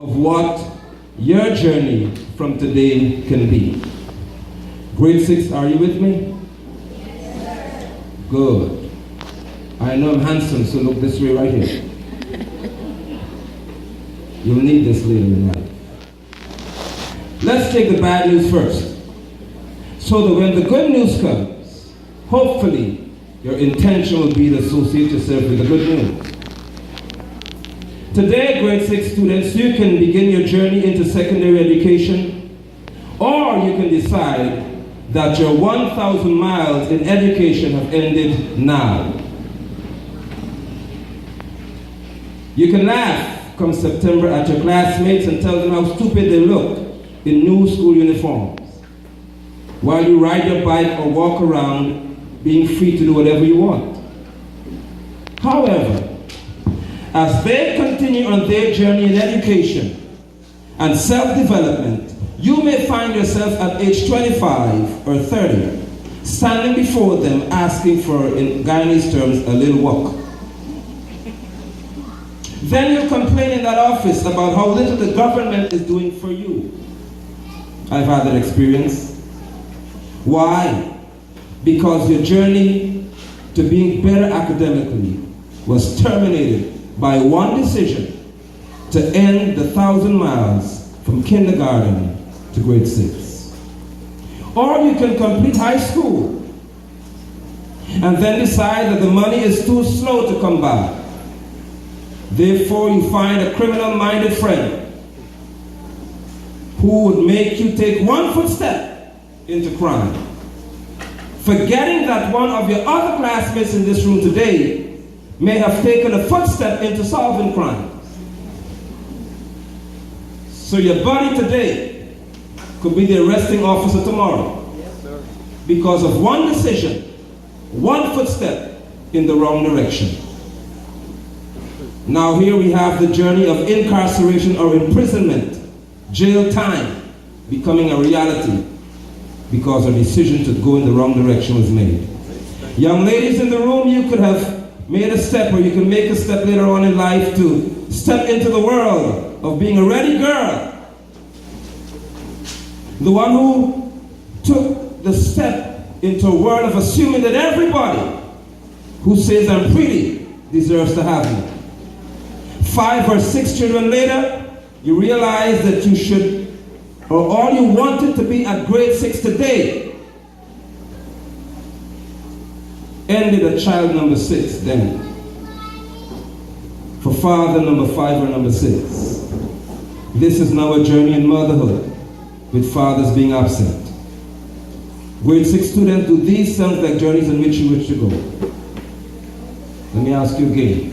of what your journey from today can be. Grade 6, are you with me? Good. I know I'm handsome, so look this way right here. You'll need this later in life. Let's take the bad news first. So that when the good news comes, hopefully your intention will be to associate yourself with the good news. Today, grade 6 students, you can begin your journey into secondary education, or you can decide that your 1,000 miles in education have ended now. You can laugh come September at your classmates and tell them how stupid they look in new school uniforms, while you ride your bike or walk around being free to do whatever you want. However, as they continue on their journey in education and self-development, you may find yourself at age 25 or 30, standing before them asking for, in Guyanese terms, a little walk. Then you complain in that office about how little the government is doing for you. I've had that experience. Why? Because your journey to being better academically was terminated by one decision to end the 1,000 miles from kindergarten to grade 6. Or you can complete high school and then decide that the money is too slow to come by. Therefore, you find a criminal-minded friend who would make you take one footstep into crime, forgetting that one of your other classmates in this room today may have taken a footstep into solving crimes. So your buddy today could be the arresting officer tomorrow because of one decision, one footstep in the wrong direction. Now here we have the journey of incarceration or imprisonment, jail time, becoming a reality because a decision to go in the wrong direction was made. Young ladies in the room, you could have made a step, or you can make a step later on in life to step into the world of being a ready girl. The one who took the step into a world of assuming that everybody who says I'm pretty deserves to have me. 5 or 6 children later, you realize that you should, or all you wanted to be at grade 6 today, ended at child number 6 then. For father number 5 or number 6. This is now a journey in motherhood, with fathers being absent. Grade 6 students, do these sound like journeys in which you wish to go? Let me ask you again.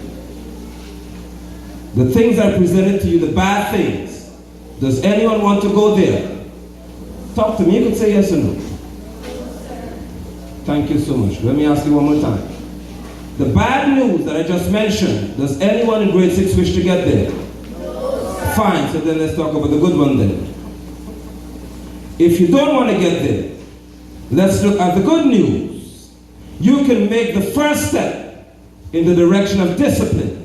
The things I presented to you, the bad things, does anyone want to go there? Talk to me, you could say yes or no. Thank you so much. Let me ask you one more time. The bad news that I just mentioned, does anyone in grade 6 wish to get there? No. Fine, so then let's talk about the good one then. If you don't want to get there, let's look at the good news. You can make the first step in the direction of discipline.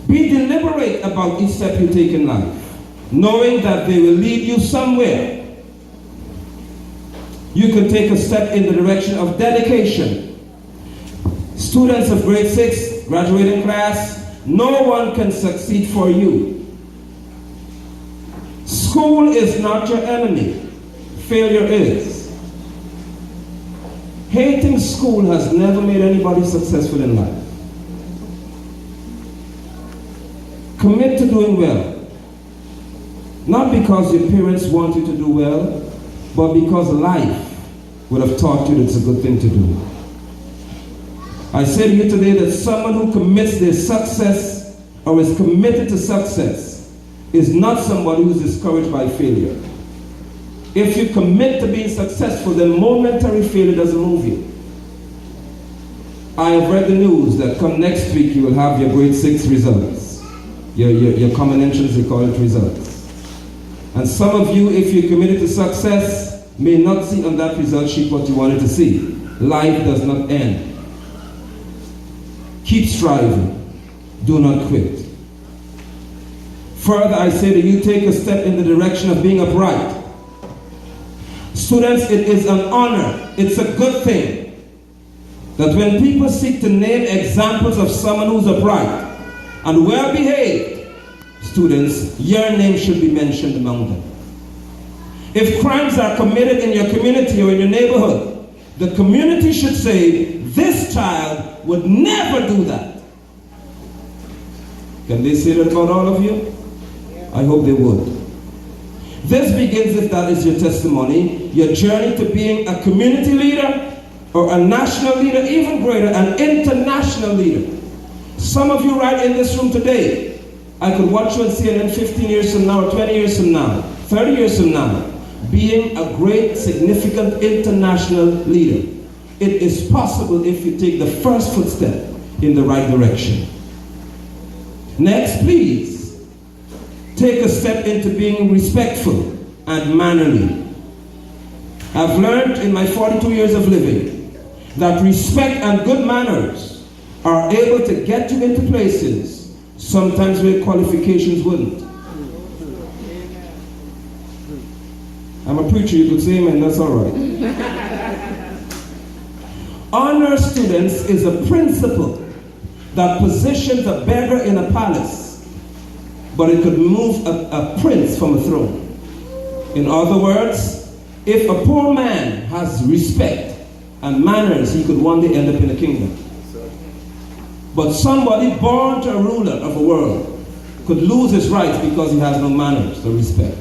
Be deliberate about each step you take in life, knowing that they will lead you somewhere. You can take a step in the direction of dedication. Students of grade 6, graduating class, no one can succeed for you. School is not your enemy. Failure is. Hating school has never made anybody successful in life. Commit to doing well. Not because your parents want you to do well, but because life would have taught you that it's a good thing to do. I say to you today that someone who commits their success or is committed to success is not somebody who is discouraged by failure. If you commit to being successful, then momentary failure doesn't move you. I have read the news that come next week you will have your grade 6 results. Your common entrance, they call it results. And some of you, if you're committed to success, may not see on that result sheet what you wanted to see. Life does not end. Keep striving. Do not quit. Further, I say that you take a step in the direction of being upright. Students, it is an honor, it's a good thing, that when people seek to name examples of someone who's upright and well-behaved, students, your name should be mentioned among them. If crimes are committed in your community or in your neighborhood, the community should say, this child would never do that. Can they say that about all of you? I hope they would. This begins, if that is your testimony, your journey to being a community leader or a national leader, even greater, an international leader. Some of you right in this room today, I could watch you on CNN 15 years from now, or 20 years from now, 30 years from now, being a great, significant international leader. It is possible if you take the first footstep in the right direction. Next, please, take a step into being respectful and mannerly. I've learned in my 42 years of living that respect and good manners are able to get you into places sometimes where qualifications wouldn't. I'm a preacher, you could say amen, that's all right. Honor students is a principle that positions a beggar in a palace, but it could move a prince from a throne. In other words, if a poor man has respect and manners, he could one day end up in a kingdom. But somebody born to a ruler of a world could lose his rights because he has no manners or respect.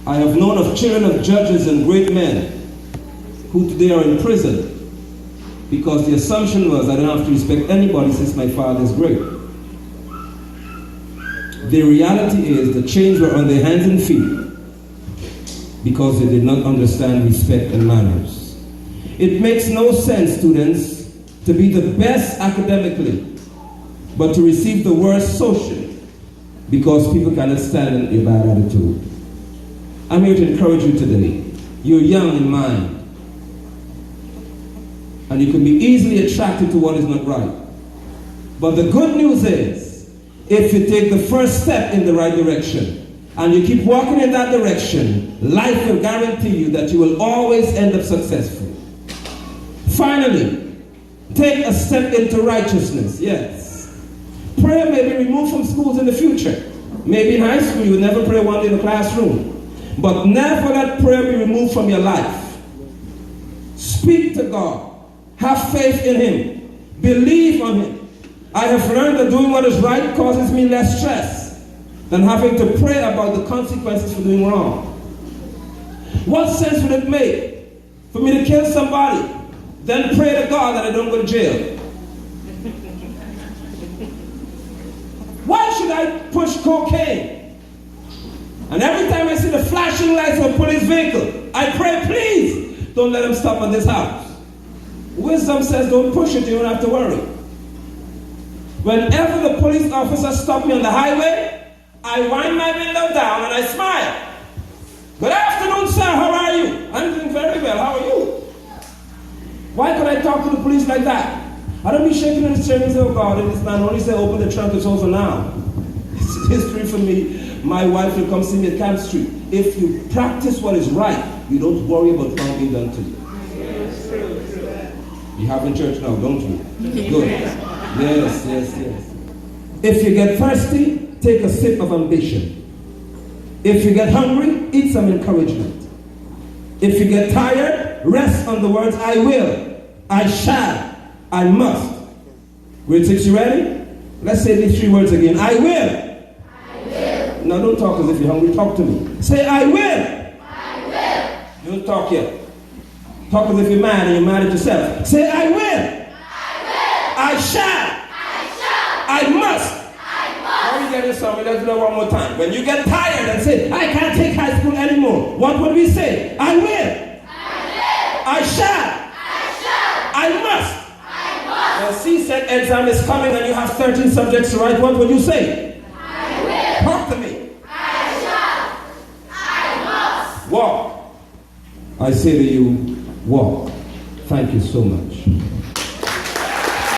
I have known of children of judges and great men who today are in prison because the assumption was, I don't have to respect anybody since my father is great. The reality is the chains were on their hands and feet because they did not understand respect and manners. It makes no sense, students, to be the best academically, but to receive the worst socially because people cannot stand your bad attitude. I'm here to encourage you today. You're young in mind, and you can be easily attracted to what is not right. But the good news is, if you take the first step in the right direction, and you keep walking in that direction, life will guarantee you that you will always end up successful. Finally, take a step into righteousness. Yes. Prayer may be removed from schools in the future. Maybe in high school you will never pray one day in the classroom. But never let prayer be removed from your life. Speak to God. Have faith in Him. Believe on Him. I have learned that doing what is right causes me less stress than having to pray about the consequences for doing wrong. What sense would it make for me to kill somebody, then pray to God that I don't go to jail? Why should I push cocaine? And every time I see the flashing lights of a police vehicle, I pray, please, don't let them stop at this house. Wisdom says, don't push it, you don't have to worry. Whenever the police officer stops me on the highway, I wind my window down and I smile. Good afternoon, sir, how are you? I'm doing very well, how are you? Why could I talk to the police like that? I don't be shaking in the chair and say, oh God, and this man only say open the trunk, it's over now. It's history for me. My wife will come see me at Camp Street. If you practice what is right, you don't worry about wrong being done to you. You have in church now, don't you? Good. Yes, yes, yes. If you get thirsty, take a sip of ambition. If you get hungry, eat some encouragement. If you get tired, rest on the words, I will, I shall, I must. Grade 6, you ready? Let's say these 3 words again. I will. Now don't talk as if you're hungry, talk to me. Say, I will. I will. Don't talk yet. Talk as if you're mad and you're mad at yourself. Say, I will. I will. I shall. I shall. I must. I must. Now you get this song, let's do it one more time. When you get tired and say, I can't take high school anymore, what would we say? I will. I will. I shall. I shall. I must. I must. When CSET exam is coming and you have 13 subjects to write, what would you say? I will. Talk to me. Walk. I say to you, walk. Thank you so much.